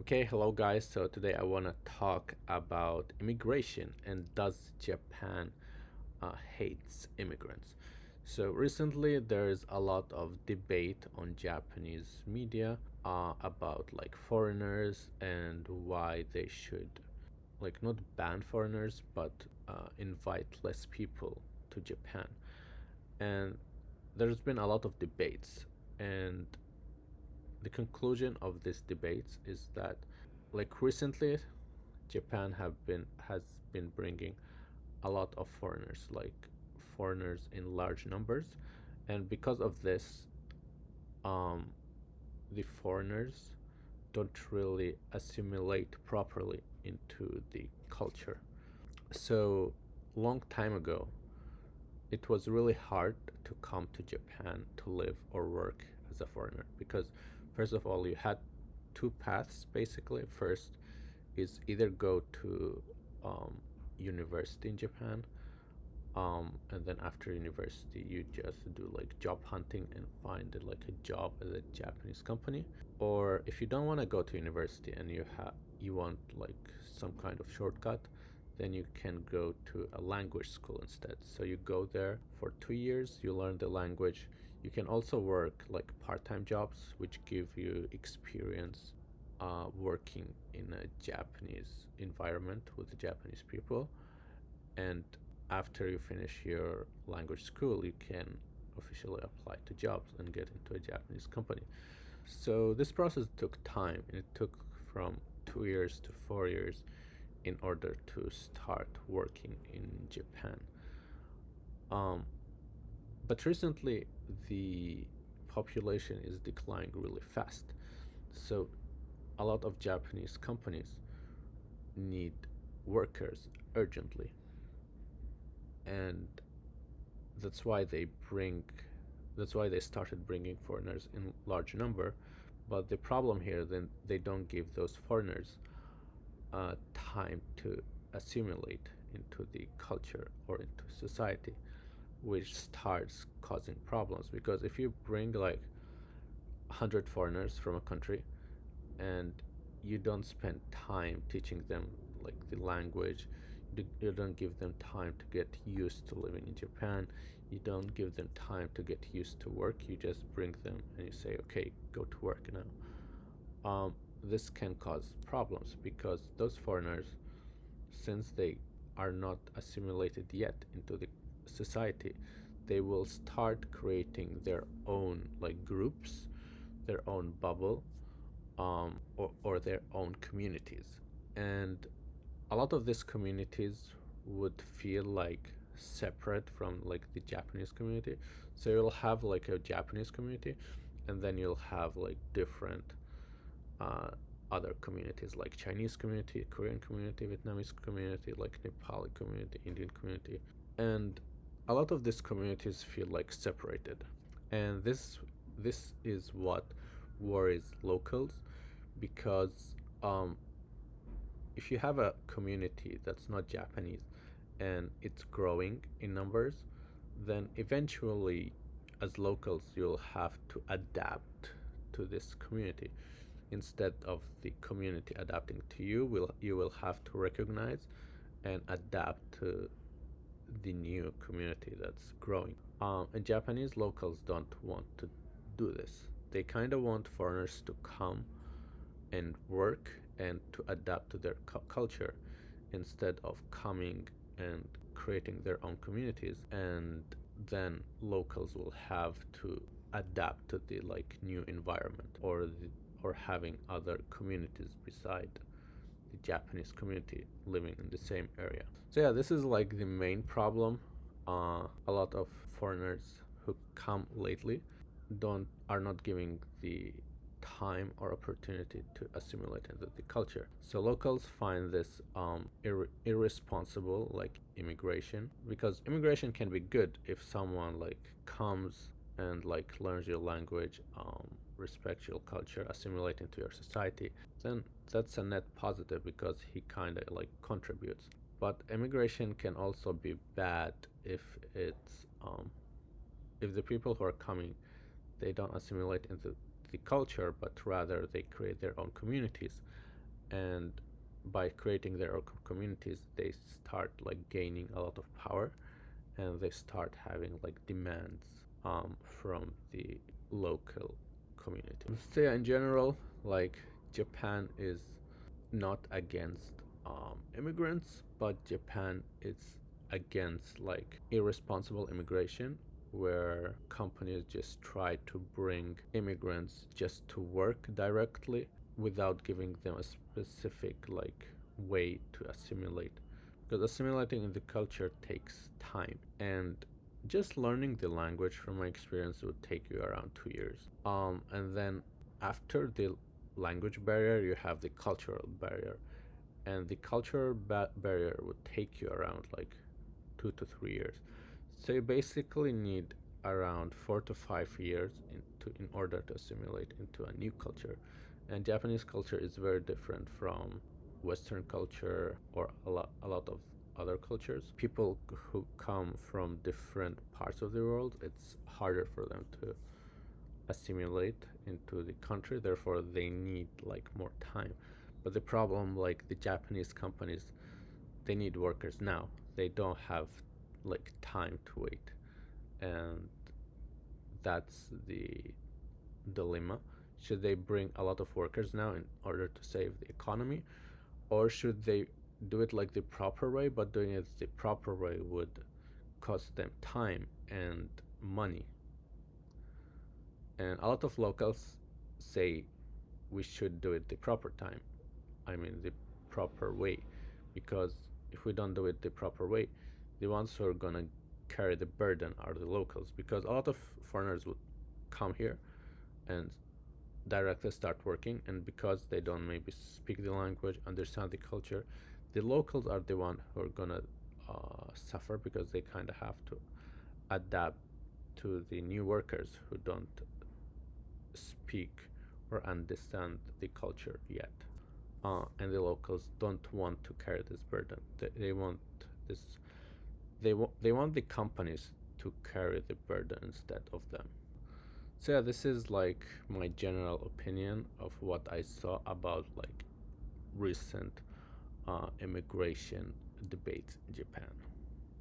Okay, hello guys. So today I want to talk about immigration and does Japan hates immigrants. So recently there's a lot of debate on Japanese media about like foreigners and why they should like not ban foreigners but invite less people to Japan. And there's been a lot of debates, and the conclusion of these debates is that like recently Japan has been bringing a lot of foreigners, like foreigners in large numbers, and because of this, um, the foreigners don't really assimilate properly into the culture. So, long time ago, it was really hard to come to Japan to live or work as a foreigner because, first of all, you had two paths basically. First is either go to university in Japan, and then after university you just do like job hunting and find like a job at a Japanese company. Or if you don't want to go to university and you want like some kind of shortcut, then you can go to a language school instead. So you go there for 2 years, you learn the language. You can also work like part-time jobs which give you experience working in a Japanese environment with the Japanese people. And after you finish your language school, you can officially apply to jobs and get into a Japanese company. So this process took time, and it took from 2 years to 4 years in order to start working in Japan. Um, but recently, the population is declining really fast. So a lot of Japanese companies need workers urgently, and that's why they bring that's why they started bringing foreigners in large number. But the problem here, then, they don't give those foreigners time to assimilate into the culture or into society, which starts causing problems. Because if you bring like 100 foreigners from a country and you don't spend time teaching them like the language, you don't give them time to get used to living in Japan, you don't give them time to get used to work, you just bring them and you say, okay, go to work now. This can cause problems because those foreigners, since they are not assimilated yet into the society, they will start creating their own like groups, their own bubble, or their own communities. And a lot of these communities would feel like separate from like the Japanese community. So you'll have like a Japanese community, and then you'll have like different uh, other communities like Chinese community, Korean community, Vietnamese community, like Nepali community, Indian community, and a lot of these communities feel like separated, and this is what worries locals because um, if you have a community that's not Japanese and it's growing in numbers, then eventually, as locals, you'll have to adapt to this community. Instead of the community adapting to you, you will have to recognize and adapt to the new community that's growing. And Japanese locals don't want to do this. They kind of want foreigners to come and work and to adapt to their culture instead of coming and creating their own communities, and then locals will have to adapt to the like new environment, or having other communities beside the Japanese community living in the same area. So yeah, this is like the main problem. A lot of foreigners who come lately don't are not giving the time or opportunity to assimilate into the culture. So locals find this irresponsible, like immigration, because immigration can be good if someone like comes and like learns your language, respects your culture, assimilate into your society. Then that's a net positive because he kind of like contributes. But immigration can also be bad if if the people who are coming, they don't assimilate into the culture, but rather they create their own communities, and by creating their own communities, they start like gaining a lot of power, and they start having like demands from the local community. So yeah, in general, like Japan is not against immigrants, but Japan is against like irresponsible immigration, where companies just try to bring immigrants just to work directly without giving them a specific like way to assimilate, because assimilating in the culture takes time, and just learning the language from my experience would take you around 2 years. And then after the language barrier, you have the cultural barrier, and the cultural barrier would take you around like 2 to 3 years. So you basically need around 4 to 5 years in order to assimilate into a new culture. And Japanese culture is very different from Western culture or a lot of other cultures. People who come from different parts of the world, it's harder for them to assimilate into the country, therefore they need like more time. But the problem, like the Japanese companies, they need workers now, they don't have like time to wait, and that's the dilemma. Should they bring a lot of workers now in order to save the economy, or should they do it like the proper way, but doing it the proper way would cost them time and money? And a lot of locals say we should do it the proper time. I mean, the proper way. Because if we don't do it the proper way, the ones who are gonna carry the burden are the locals. Because a lot of foreigners would come here and directly start working, and because they don't maybe speak the language, understand the culture, the locals are the one who are gonna suffer, because they kind of have to adapt to the new workers who don't speak or understand the culture yet. And the locals don't want to carry this burden. They want this. They want the companies to carry the burden instead of them. So yeah, this is like my general opinion of what I saw about like recent immigration debates in Japan.